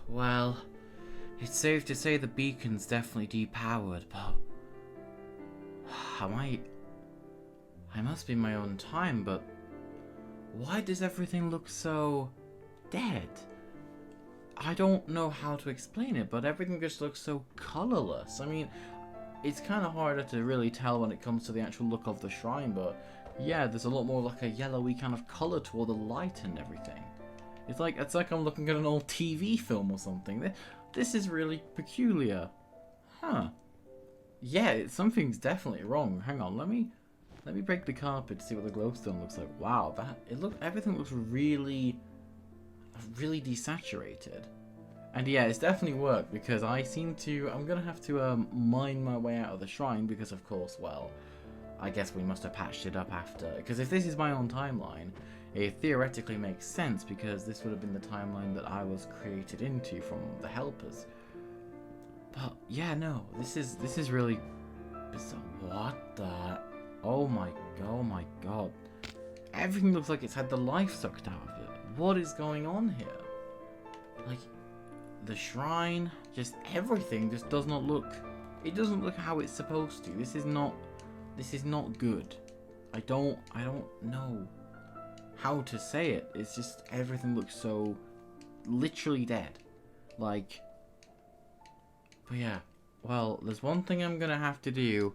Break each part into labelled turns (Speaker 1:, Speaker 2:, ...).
Speaker 1: Well, it's safe to say the beacon's definitely depowered, but I must be in my own time, but why does everything look so dead? I don't know how to explain it, but everything just looks so colorless. I mean, it's kind of harder to really tell when it comes to the actual look of the shrine, but yeah, there's a lot more like a yellowy kind of color to all the light and everything. It's like I'm looking at an old TV film or something. This is really peculiar. Huh. Yeah, something's definitely wrong. Hang on, let me break the carpet to see what the glowstone looks like. Wow, everything looks really desaturated. And yeah, it's definitely worked because I'm gonna have to mine my way out of the shrine because of course, well, I guess we must have patched it up after. Because if this is my own timeline, it theoretically makes sense because this would have been the timeline that I was created into from the helpers. But yeah, no, this is really bizarre. What the? Oh my god. Everything looks like it's had the life sucked out of it. What is going on here? Like, the shrine, just everything just does not look, it doesn't look how it's supposed to. This is not good. I don't know how to say it. It's just everything looks so literally dead. Like, but yeah, well, there's one thing I'm gonna have to do,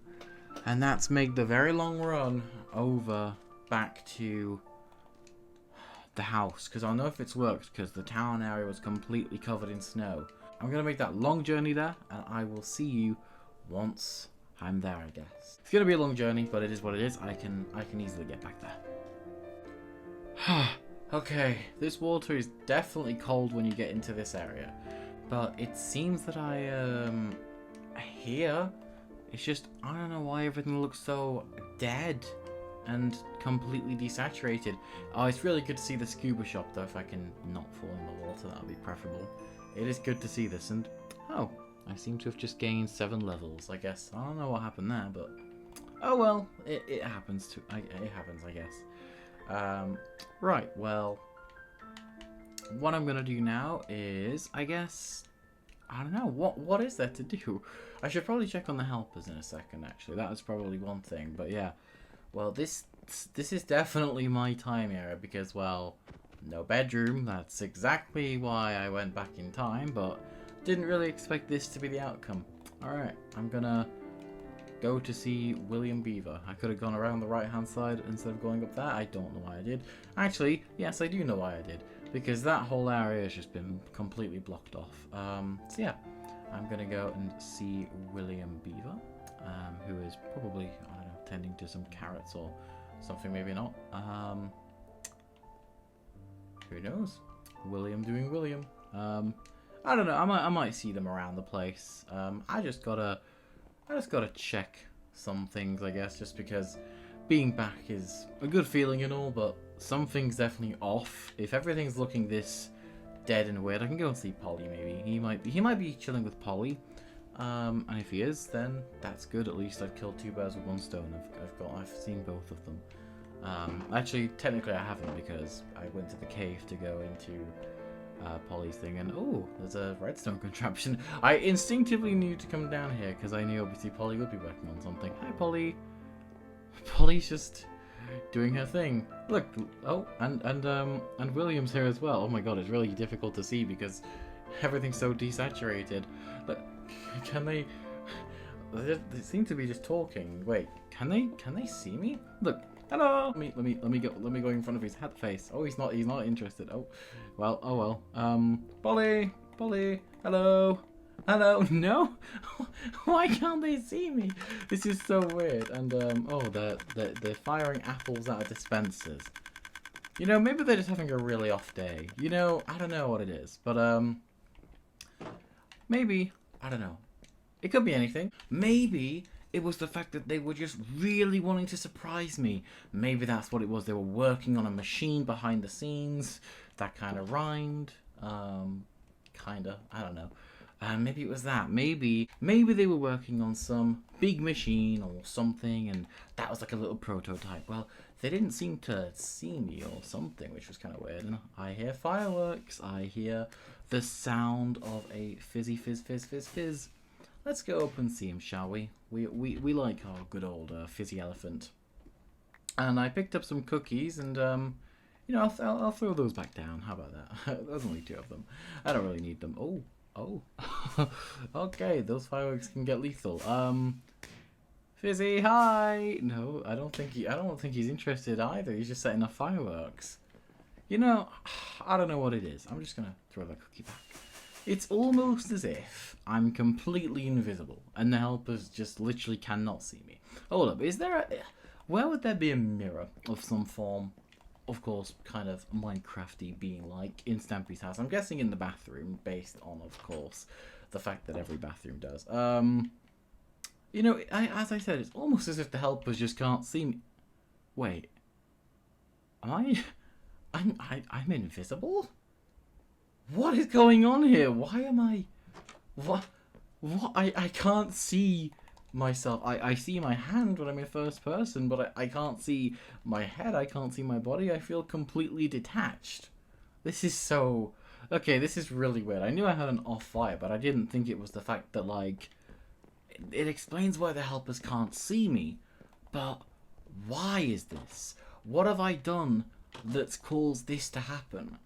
Speaker 1: and that's make the very long run over back to the house, because I'll know if it's worked, because the town area was completely covered in snow. I'm gonna make that long journey there, and I will see you once I'm there, I guess. It's gonna be a long journey, but it is what it is. I can easily get back there. Okay, this water is definitely cold when you get into this area, but it seems that here, it's just, I don't know why everything looks so dead and completely desaturated. Oh, it's really good to see the scuba shop though. If I can not fall in the water, that would be preferable. It is good to see this, and oh, I seem to have just gained 7 levels, I guess. I don't know what happened there, but oh well, it happens to, it happens, I guess. Right, well, what I'm gonna do now is, I guess, I don't know, what is there to do? I should probably check on the helpers in a second, actually. That was probably one thing, but yeah. Well, this is definitely my time era because, well, no bedroom. That's exactly why I went back in time, but didn't really expect this to be the outcome. Alright, I'm gonna go to see William Beaver. I could have gone around the right-hand side instead of going up there. I don't know why I did. Actually, yes, I do know why I did. Because that whole area has just been completely blocked off. So yeah, I'm gonna go and see William Beaver, who is probably, I don't know, tending to some carrots or something, maybe not. Who knows? William doing William. I don't know. I might see them around the place. I just gotta check some things, I guess, just because being back is a good feeling and all, but something's definitely off. If everything's looking this dead and weird, I can go and see Polly. Maybe he might be chilling with Polly. And if he is, then that's good. At least I've killed 2 birds with 1 stone. I've seen both of them. Actually, technically I haven't because I went to the cave to go into Polly's thing, and oh, there's a redstone contraption. I instinctively knew to come down here because I knew obviously Polly would be working on something. Hi, Polly. Polly's just doing her thing. Look, oh, and William's here as well. Oh my god, it's really difficult to see because everything's so desaturated. Look, can they seem to be just talking. Wait, can they see me? Look, hello. Let me go in front of his head face. Oh, he's not interested. Oh, well, oh well. Polly, hello. No? Why can't they see me? This is so weird. And oh, they're firing apples out of dispensers. You know, maybe they're just having a really off day. You know, I don't know what it is, but maybe, I don't know. It could be anything. Maybe it was the fact that they were just really wanting to surprise me. Maybe that's what it was. They were working on a machine behind the scenes. That kind of rhymed. Kinda. I don't know. Maybe it was that. Maybe they were working on some big machine or something, and that was like a little prototype. Well, they didn't seem to see me or something, which was kind of weird. And I hear fireworks. I hear the sound of a fizzy fizz fizz fizz fizz. Let's go up and see him, shall we? We like our good old fizzy elephant. And I picked up some cookies, and I'll throw those back down. How about that? There's only 2 of them. I don't really need them. Oh. Okay, those fireworks can get lethal. Fizzy, hi. No, I don't think he's interested either. He's just setting off fireworks. I don't know what it is. I'm just gonna throw that cookie back. It's almost as if I'm completely invisible, and the helpers just literally cannot see me. Hold up, where would there be a mirror of some form? Of course, kind of Minecrafty being like in Stampy's house. I'm guessing in the bathroom, based on, of course, the fact that every bathroom does. As I said, it's almost as if the helpers just can't see me. Wait, I'm invisible? What is going on here? Why am I? What? I can't see myself. I see my hand when I'm in first person, but I can't see my head. I can't see my body. I feel completely detached. This is so... Okay, this is really weird. I knew I had an off fire, but I didn't think it was the fact that, like... It explains why the helpers can't see me, but why is this? What have I done that's caused this to happen?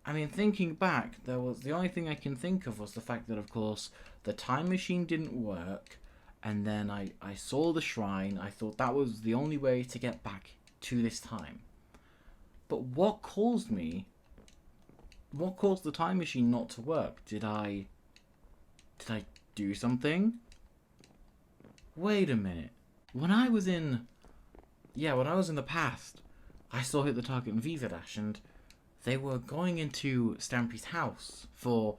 Speaker 1: I mean, thinking back, the only thing I can think of was the fact that, of course, the time machine didn't work, and then I saw the shrine. I thought that was the only way to get back to this time. But what caused the time machine not to work? Did I do something? Wait a minute. When I was in the past, I saw Hit the Target and Viva Dash, and they were going into Stampy's house for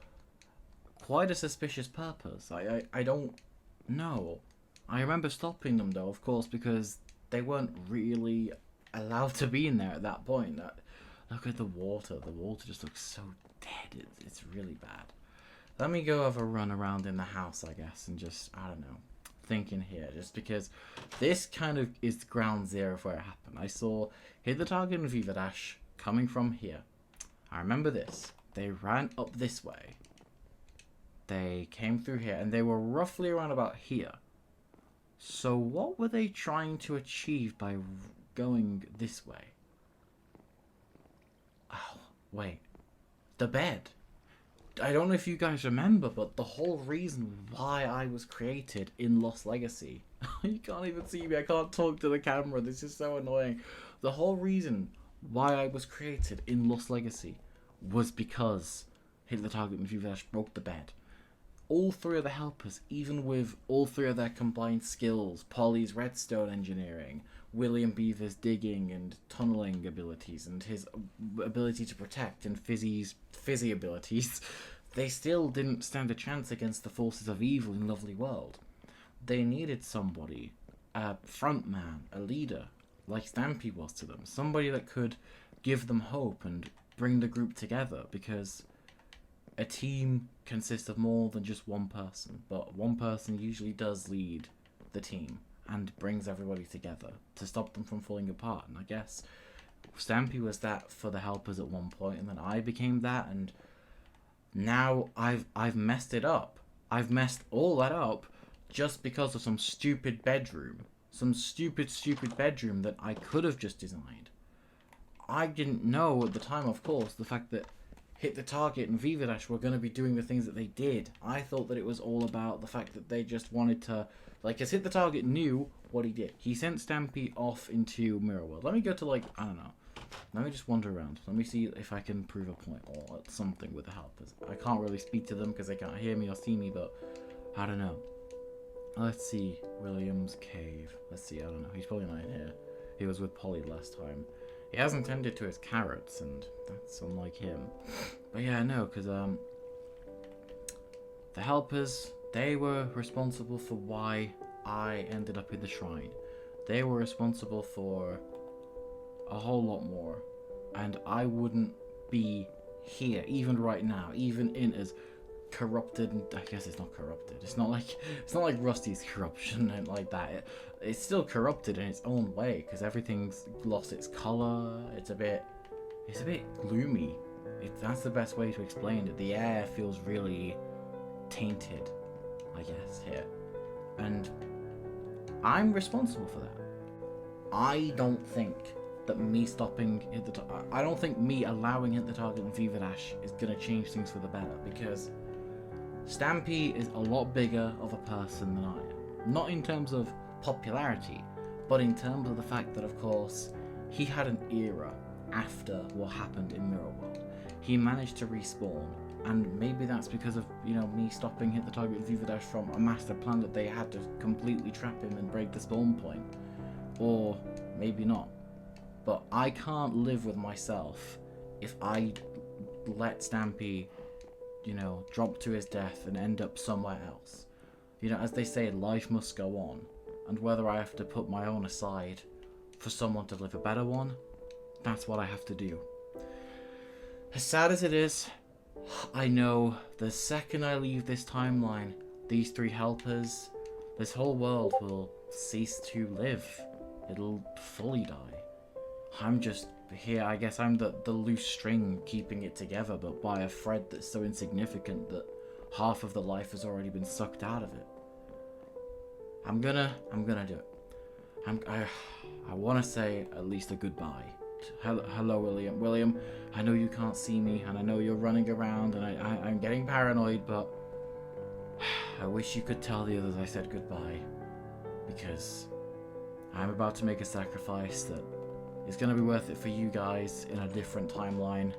Speaker 1: quite a suspicious purpose. I don't know. I remember stopping them though, of course, because they weren't really allowed to be in there at that point. Look at the water. The water just looks so dead. It's really bad. Let me go have a run around in the house, I guess, and just, I don't know, thinking here, just because this kind of is ground zero of where it happened. I saw Hit the Target and Viva Dash coming from here. I remember this. They ran up this way. They came through here, and they were roughly around about here. So what were they trying to achieve by going this way? Oh, wait. The bed. I don't know if you guys remember, but the whole reason why I was created in Lost Legacy... You can't even see me. I can't talk to the camera. This is so annoying. The whole reason why I was created in Lost Legacy was because Hit the Target and Viva Dash broke the bed. All 3 of the helpers, even with all 3 of their combined skills, Polly's redstone engineering, William Beaver's digging and tunneling abilities, and his ability to protect, and Fizzy's fizzy abilities, they still didn't stand a chance against the forces of evil in Lovely World. They needed somebody, a front man, a leader, like Stampy was to them. Somebody that could give them hope and bring the group together, because a team consists of more than just one person, but one person usually does lead the team and brings everybody together to stop them from falling apart. And I guess Stampy was that for the helpers at one point, and then I became that, and now I've messed it up. I've messed all that up just because of some stupid bedroom. Some stupid bedroom that I could have just designed. I didn't know at the time, of course, the fact that Hit the Target and Viva Dash were going to be doing the things that they did. I thought that it was all about the fact that they just wanted to... Like, because Hit the Target knew what he did. He sent Stampy off into Mirror World. Let me go to, like, I don't know. Let me just wander around. Let me see if I can prove a point or something with the helpers. I can't really speak to them because they can't hear me or see me, but I don't know. Let's see. William's cave. Let's see. I don't know. He's probably not in here. He was with Polly last time. He hasn't tended to his carrots, and that's unlike him. But yeah, no, because the helpers, they were responsible for why I ended up in the shrine. They were responsible for a whole lot more, and I wouldn't be here, even right now, even in as corrupted. I guess it's not corrupted. It's not like Rusty's corruption and like that. It's still corrupted in its own way because everything's lost its color. It's a bit gloomy. That's the best way to explain it. The air feels really tainted, I guess, here, and I'm responsible for that. I don't think that me stopping hit the I don't think me allowing hit the target and Viva Dash is gonna change things for the better, because Stampy is a lot bigger of a person than I am. Not in terms of popularity, but in terms of the fact that, of course, he had an era after what happened in Mirror World. He managed to respawn, and maybe that's because of, you know, me stopping hit the target with Viva Dash from a master plan that they had to completely trap him and break the spawn point. Or maybe not. But I can't live with myself if I let Stampy, you know, drop to his death and end up somewhere else. You know, as they say, life must go on. And whether I have to put my own aside for someone to live a better one, that's what I have to do. As sad as it is, I know the second I leave this timeline, these three helpers, this whole world will cease to live. It'll fully die. I'm just here, I guess I'm the loose string keeping it together, but by a thread that's so insignificant that half of the life has already been sucked out of it. I'm gonna do it. I want to say at least a goodbye. Hello, William. William, I know you can't see me, and I know you're running around, and I'm getting paranoid, but I wish you could tell the others I said goodbye, because I'm about to make a sacrifice that is going to be worth it for you guys in a different timeline,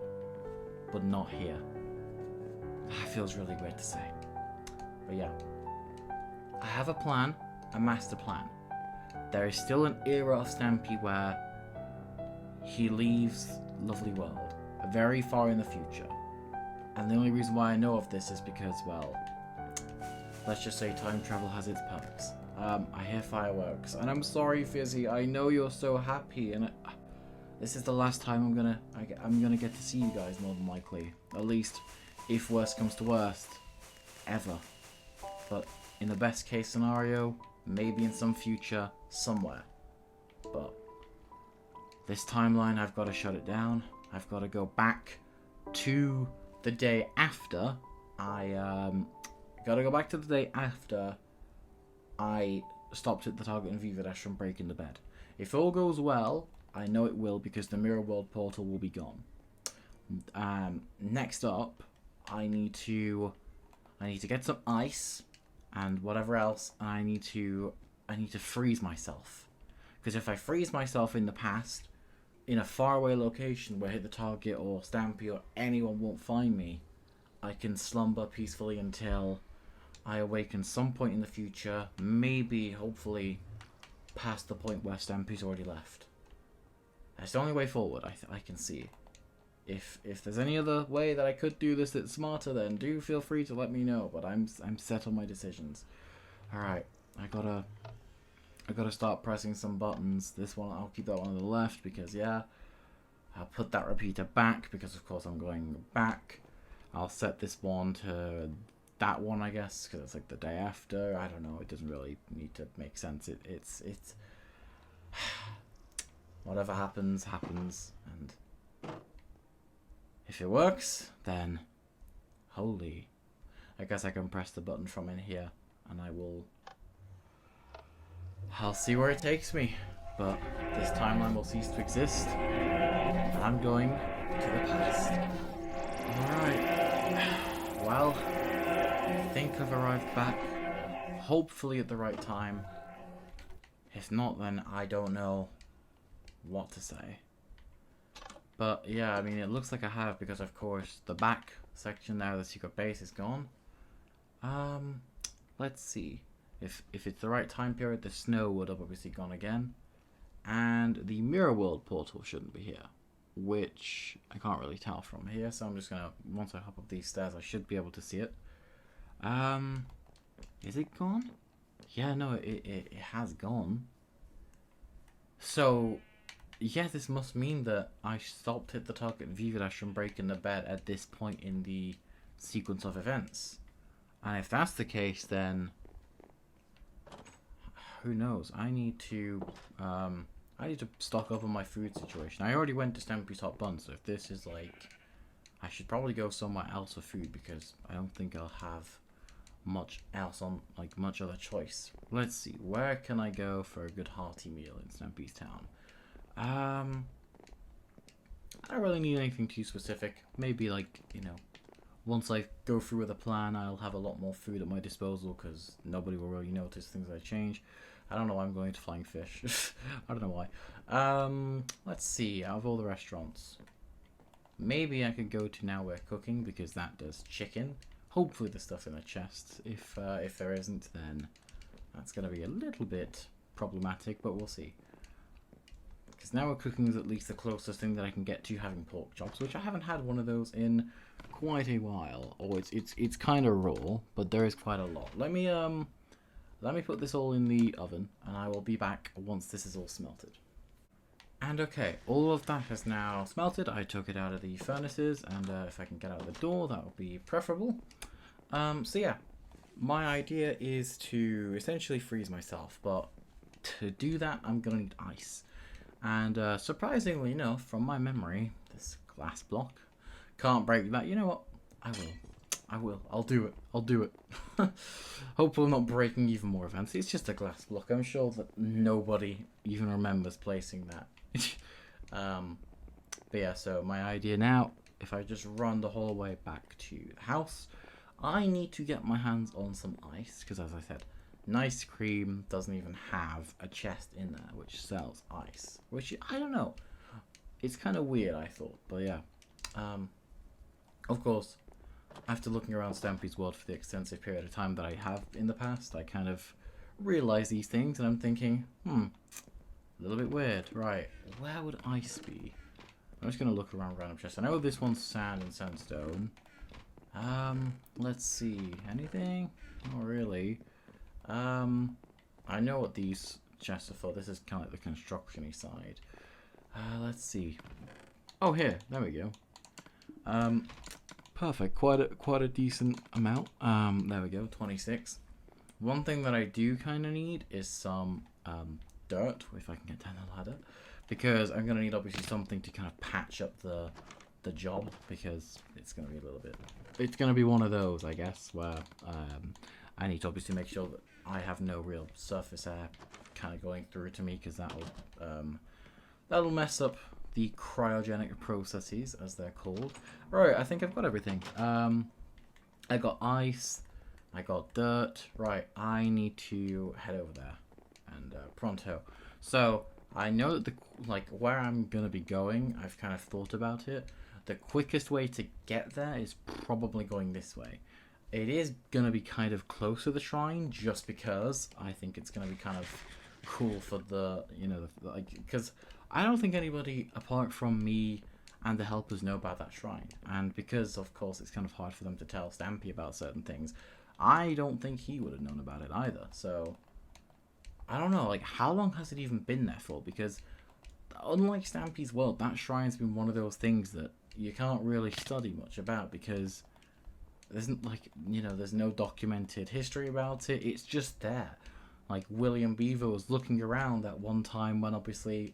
Speaker 1: but not here. That feels really weird to say. But yeah, I have a plan, a master plan. There is still an era of Stampy where he leaves Lovely World, very far in the future. And the only reason why I know of this is because, well, let's just say time travel has its perks. I hear fireworks, and I'm sorry, Fizzy. I know you're so happy, and this is the last time I'm gonna get to see you guys, more than likely. At least, if worst comes to worst, ever. But in the best case scenario, maybe in some future, somewhere. But this timeline, I've got to shut it down. I've got to go back to the day after I stopped at the target and Viva Dash from breaking the bed. If all goes well, I know it will, because the Mirror World portal will be gone. Next up, I need to get some ice and whatever else, and I need to freeze myself. Because if I freeze myself in the past, in a faraway location where hit the target or Stampy or anyone won't find me, I can slumber peacefully until I awaken some point in the future, maybe, hopefully, past the point where Stampy's already left. That's the only way forward I can see. If there's any other way that I could do this that's smarter, then do feel free to let me know, but I'm set on my decisions. Alright, I gotta start pressing some buttons. This one, I'll keep that one on the left, because yeah. I'll put that repeater back, because of course I'm going back. I'll set this one to that one, I guess, because it's like the day after. I don't know, it doesn't really need to make sense. It's whatever happens, and if it works, then holy, I guess I can press the button from in here, and I'll see where it takes me. But this timeline will cease to exist, and I'm going to the past. Alright, well, I think I've arrived back, hopefully at the right time. If not, then I don't know what to say. But yeah, I mean, it looks like I have, because of course the back section there, the secret base, is gone. Let's see. If it's the right time period, the snow would have obviously gone again. And the Mirror World portal shouldn't be here, which I can't really tell from here, so I'm just gonna, once I hop up these stairs, I should be able to see it. Is it gone? Yeah, no, it has gone. So yeah, this must mean that I stopped hit the target Viva Dash from breaking the bed at this point in the sequence of events. And if that's the case, then who knows? I need to stock up on my food situation. I already went to Stampy's Hot Bun, so if this is like, I should probably go somewhere else for food because I don't think I'll have much else on, like, much other choice. Let's see, where can I go for a good hearty meal in Stampy's Town? I don't really need anything too specific. Maybe, like, you know, once I go through with a plan, I'll have a lot more food at my disposal because nobody will really notice things I change. I don't know why I'm going to Flying Fish. I don't know why. Let's see, out of all the restaurants, maybe I could go to Now We're Cooking because that does chicken. Hopefully there's stuff in the chest. If there isn't, then that's going to be a little bit problematic, but we'll see. Because Now We're Cooking is at least the closest thing that I can get to having pork chops, which I haven't had one of those in quite a while. Or it's kind of raw, but there is quite a lot. Let me put this all in the oven, and I will be back once this is all smelted. And okay, all of that has now smelted. I took it out of the furnaces, and if I can get out of the door, that would be preferable. So yeah, my idea is to essentially freeze myself, but to do that, I'm gonna need ice. And surprisingly enough, from my memory, this glass block can't break that. You know what? I will. I'll do it. Hopefully I'm not breaking even more events. It's just a glass block. I'm sure that nobody even remembers placing that. But yeah, so my idea now, if I just run the whole way back to the house, I need to get my hands on some ice, because as I said, Nice Cream doesn't even have a chest in there which sells ice, which, I don't know, it's kind of weird, I thought, but yeah. Of course, after looking around Stampy's World for the extensive period of time that I have in the past, I kind of realize these things, and I'm thinking, a little bit weird. Right, where would ice be? I'm just going to look around random chests. I know this one's sand and sandstone. Let's see. Anything? Not really. I know what these chests are for. This is kind of like the construction-y side. Let's see. Oh, here. There we go. Perfect. Quite a decent amount. There we go. 26. One thing that I do kind of need is some dirt, if I can get down the ladder, because I'm gonna need obviously something to kind of patch up the job, because it's gonna be a little bit. It's gonna be one of those, I guess, where I need to obviously make sure that I have no real surface air kind of going through to me, because that'll mess up the cryogenic processes, as they're called. Right, I think I've got everything. I got ice, I got dirt. Right, I need to head over there, and pronto. So I know that where I'm gonna be going, I've kind of thought about it. The quickest way to get there is probably going this way. It is gonna be kind of close to the shrine, just because I think it's gonna be kind of cool for the, you know, because I don't think anybody apart from me and the helpers know about that shrine, and because of course it's kind of hard for them to tell Stampy about certain things, I don't think he would have known about it either. So I don't know, like, how long has it even been there for? Because unlike Stampy's World, that shrine's been one of those things that you can't really study much about, because there's there's no documented history about it. It's just there. Like, William Beaver was looking around at one time when obviously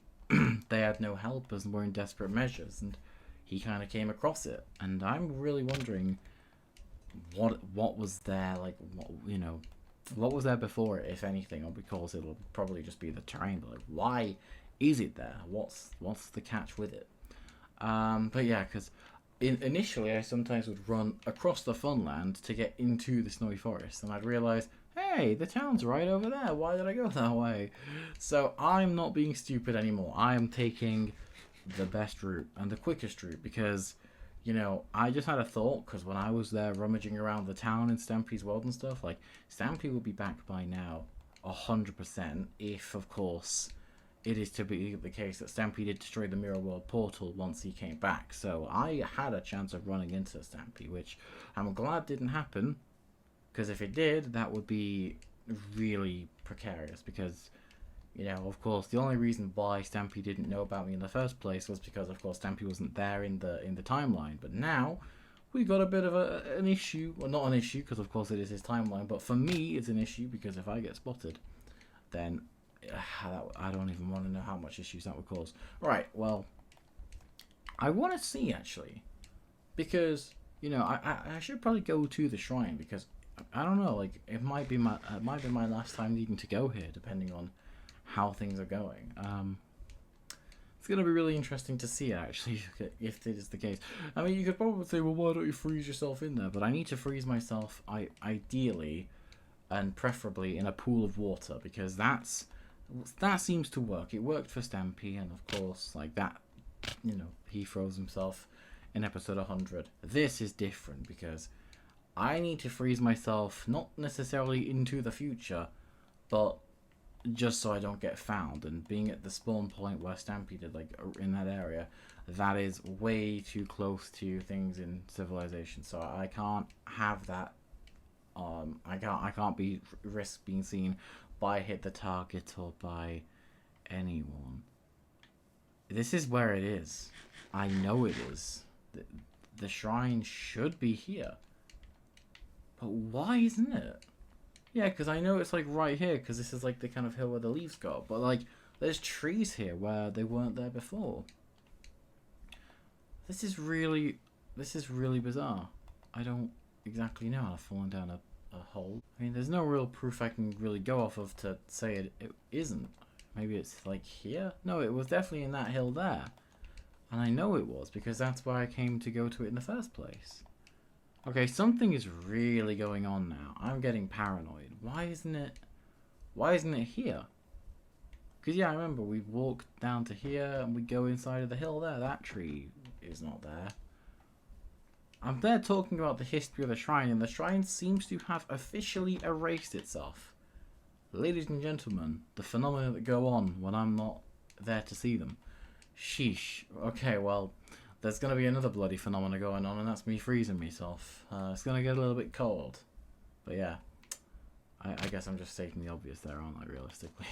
Speaker 1: they had no helpers and were in desperate measures, and he kind of came across it. And I'm really wondering what was there, like, what was there before it, if anything, or because it'll probably just be the terrain. But like, why is it there? What's the catch with it? But yeah, because initially I sometimes would run across the Funland to get into the Snowy Forest, and I'd realise, hey, the town's right over there. Why did I go that way? So I'm not being stupid anymore. I am taking the best route and the quickest route, because, you know, I just had a thought, because when I was there rummaging around the town in Stampy's World and stuff, like, Stampy will be back by now 100%, if, of course, it is to be the case that Stampy did destroy the Mirror World portal once he came back. So I had a chance of running into Stampy, which I'm glad didn't happen, because if it did, that would be really precarious, because, you know, of course, the only reason why Stampy didn't know about me in the first place was because, of course, Stampy wasn't there in the timeline. But now, we got a bit of an issue. Well, not an issue, because of course it is his timeline, but for me it's an issue, because if I get spotted, then I don't even want to know how much issues that would cause. Right, well, I want to see, actually, because, you know, I should probably go to the shrine, because, I don't know, like, it might be my last time needing to go here, depending on how things are going. It's going to be really interesting to see, actually, if it is the case. I mean, you could probably say, well, why don't you freeze yourself in there? But I need to freeze myself, ideally, and preferably in a pool of water, because that seems to work. It worked for Stampy, and of course, like that, you know, he froze himself in episode 100. This is different, because I need to freeze myself, not necessarily into the future, but just so I don't get found. And being at the spawn point where Stampy did, like, in that area, that is way too close to things in Civilization, so I can't have that. I can't risk being seen by Hit the Target or by anyone. This is where it is. I know it is. The shrine should be here. But why isn't it? Yeah, because I know it's like right here, because this is like the kind of hill where the leaves go. But like, there's trees here where they weren't there before. This is really bizarre. I don't exactly know. I've fallen down a hole. I mean, there's no real proof I can really go off of to say it isn't. Maybe it's like here? No, it was definitely in that hill there. And I know it was, because that's why I came to go to it in the first place. Okay, something is really going on now. I'm getting paranoid. Why isn't it here? Because, yeah, I remember we walked down to here and we go inside of the hill there. That tree is not there. I'm there talking about the history of the shrine, and the shrine seems to have officially erased itself. Ladies and gentlemen, the phenomena that go on when I'm not there to see them. Sheesh. Okay, well, there's going to be another bloody phenomena going on, and that's me freezing myself. It's going to get a little bit cold. But yeah, I guess I'm just stating the obvious there, aren't I, realistically?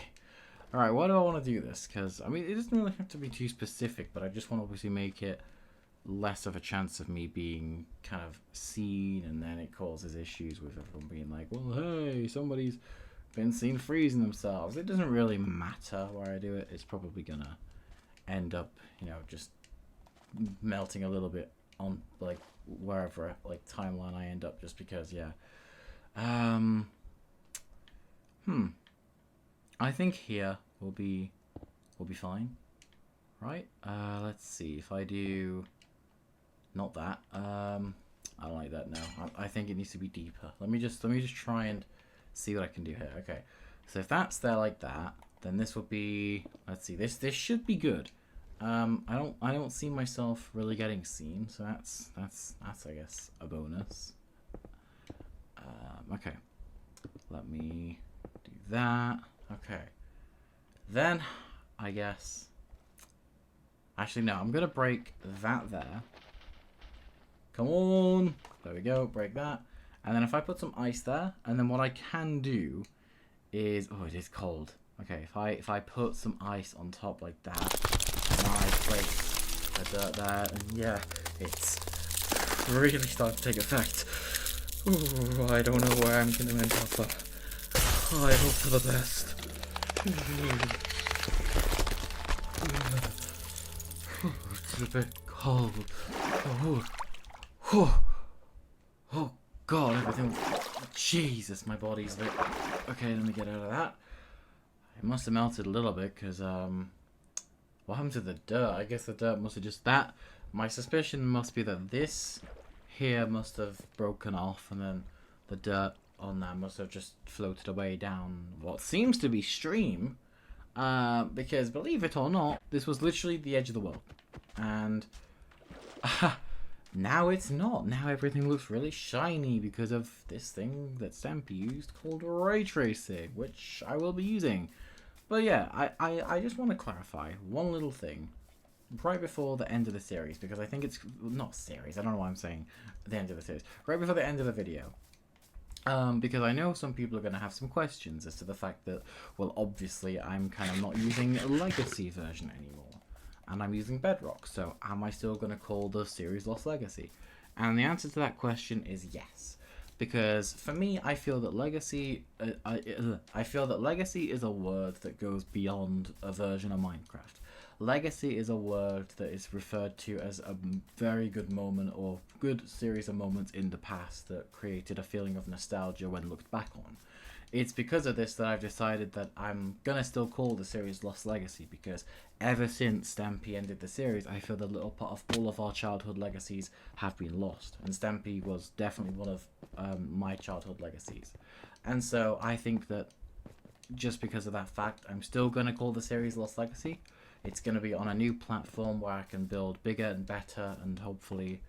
Speaker 1: Alright, why do I want to do this? Because, I mean, it doesn't really have to be too specific, but I just want to obviously make it less of a chance of me being kind of seen, and then it causes issues with everyone being like, well, hey, somebody's been seen freezing themselves. It doesn't really matter where I do it. It's probably going to end up, you know, just melting a little bit on, like, wherever, like, timeline I end up, just because, yeah. I think here will be fine, right? Let's see if I do not that. I don't like that now. I think it needs to be deeper. Let me just try and see what I can do here. Okay, so if that's there like that, then this will be. Let's see. This should be good. I don't see myself really getting seen, so that's I guess a bonus. Okay, let me do that. Okay, then I guess. Actually, no, I'm gonna break that there. Come on, there we go. Break that, and then if I put some ice there, and then what I can do is, oh, it is cold. Okay, if I put some ice on top like that, and I place the dirt there, and yeah, it's really starting to take effect. Ooh, I don't know where I'm gonna end up, but I hope for the best. It's a bit cold. Oh God, everything. Jesus, my body's a bit. Okay, let me get out of that. It must have melted a little bit, because what happened to the dirt? I guess the dirt must have just that. My suspicion must be that this here must have broken off, and then the dirt on that must have just floated away down what seems to be stream. Because believe it or not, this was literally the edge of the world, and now it's not. Now everything looks really shiny because of this thing that Stampy used called ray tracing, which I will be using. But yeah, I just want to clarify one little thing right before the end of the series, because I think it's not series. I don't know why I'm saying the end of the series. Right before the end of the video. Because I know some people are going to have some questions as to the fact that, well, obviously I'm kind of not using a legacy version anymore, and I'm using Bedrock, so am I still going to call the series Lost Legacy? And the answer to that question is yes. Because for me, I feel that legacy, I feel that legacy is a word that goes beyond a version of Minecraft. Legacy is a word that is referred to as a very good moment or good series of moments in the past that created a feeling of nostalgia when looked back on. It's because of this that I've decided that I'm gonna still call the series Lost Legacy, because ever since Stampy ended the series, I feel the little part of all of our childhood legacies have been lost, and Stampy was definitely one of my childhood legacies. And so I think that just because of that fact, I'm still gonna call the series Lost Legacy. It's gonna be on a new platform where I can build bigger and better, and hopefully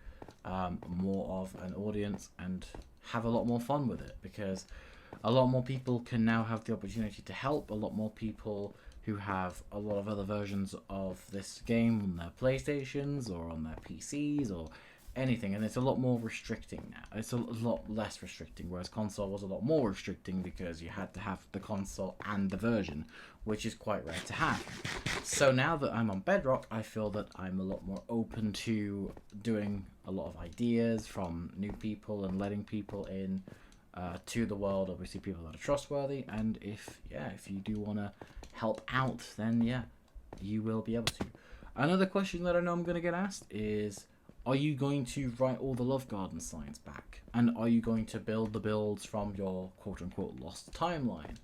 Speaker 1: more of an audience, and have a lot more fun with it, because a lot more people can now have the opportunity to help. A lot more people who have a lot of other versions of this game on their PlayStations or on their PCs or anything, and it's a lot more restricting now. It's a lot less restricting, whereas console was a lot more restricting because you had to have the console and the version, which is quite rare to have. So now that I'm on Bedrock, I feel that I'm a lot more open to doing a lot of ideas from new people and letting people in to the world, obviously people that are trustworthy. And if you do want to help out, then yeah, you will be able to. Another question that I know I'm going to get asked is, are you going to write all the Love Garden signs back? And are you going to build the builds from your quote-unquote lost timeline?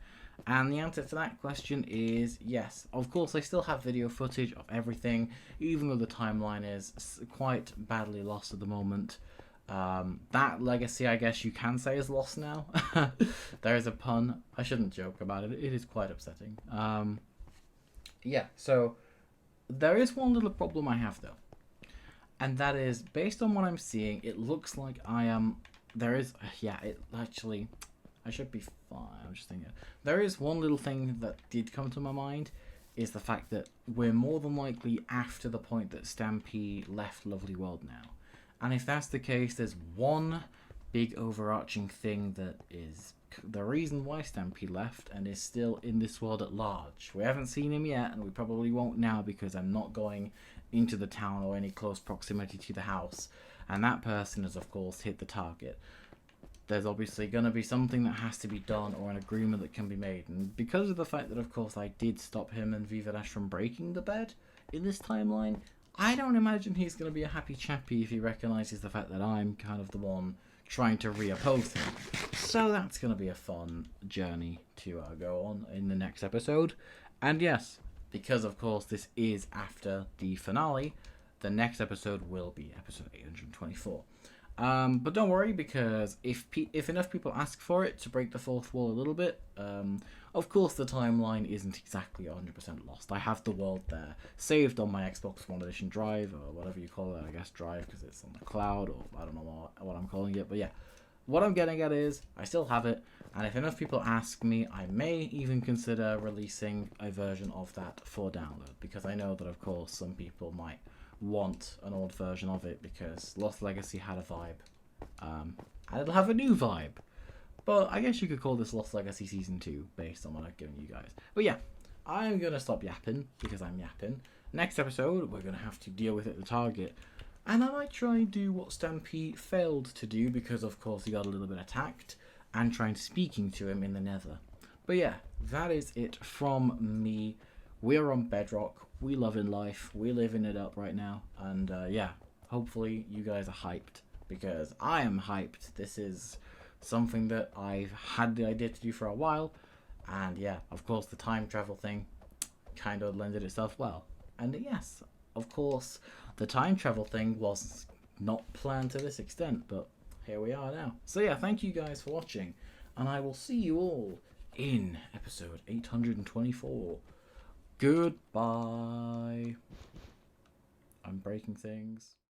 Speaker 1: And the answer to that question is yes. Of course, I still have video footage of everything, even though the timeline is quite badly lost at the moment. That legacy, I guess you can say, is lost now. There is a pun. I shouldn't joke about it. It is quite upsetting. Yeah, so there is one little problem I have, though. And that is, based on what I'm seeing, it looks like I am... There is... Yeah, it actually... I should be fine. I'm just thinking. There is one little thing that did come to my mind, is the fact that we're more than likely after the point that Stampy left Lovely World now. And if that's the case, there's one big overarching thing that is the reason why Stampy left and is still in this world at large. We haven't seen him yet, and we probably won't now because I'm not going into the town or any close proximity to the house. And that person has, of course, hit the target. There's obviously going to be something that has to be done, or an agreement that can be made. And because of the fact that, of course, I did stop him and Viva Dash from breaking the bed in this timeline, I don't imagine he's going to be a happy chappy if he recognises the fact that I'm kind of the one trying to reoppose him. So that's going to be a fun journey to go on in the next episode. And yes, because of course this is after the finale, the next episode will be episode 824. But don't worry, because if enough people ask for it to break the fourth wall a little bit, of course the timeline isn't exactly 100% lost. I have the world there, saved on my Xbox One Edition drive, or whatever you call it, I guess drive, because it's on the cloud, or I don't know what I'm calling it, but yeah. What I'm getting at is, I still have it, and if enough people ask me, I may even consider releasing a version of that for download, because I know that, of course, some people might want an old version of it, because Lost Legacy had a vibe, and it'll have a new vibe. But I guess you could call this Lost Legacy Season 2, based on what I've given you guys. But yeah, I'm going to stop yapping, because I'm yapping. Next episode, we're going to have to deal with it, the target. And I might try and do what Stampy failed to do, because of course he got a little bit attacked, and trying speaking to him in the nether. But yeah, that is it from me. We're on Bedrock. We love in life. We're living it up right now. And yeah, hopefully you guys are hyped, because I am hyped. This is something that I've had the idea to do for a while. And yeah, of course the time travel thing kind of lended itself well. And yes, of course, the time travel thing was not planned to this extent, but here we are now. So yeah, thank you guys for watching, and I will see you all in episode 824. Goodbye. I'm breaking things.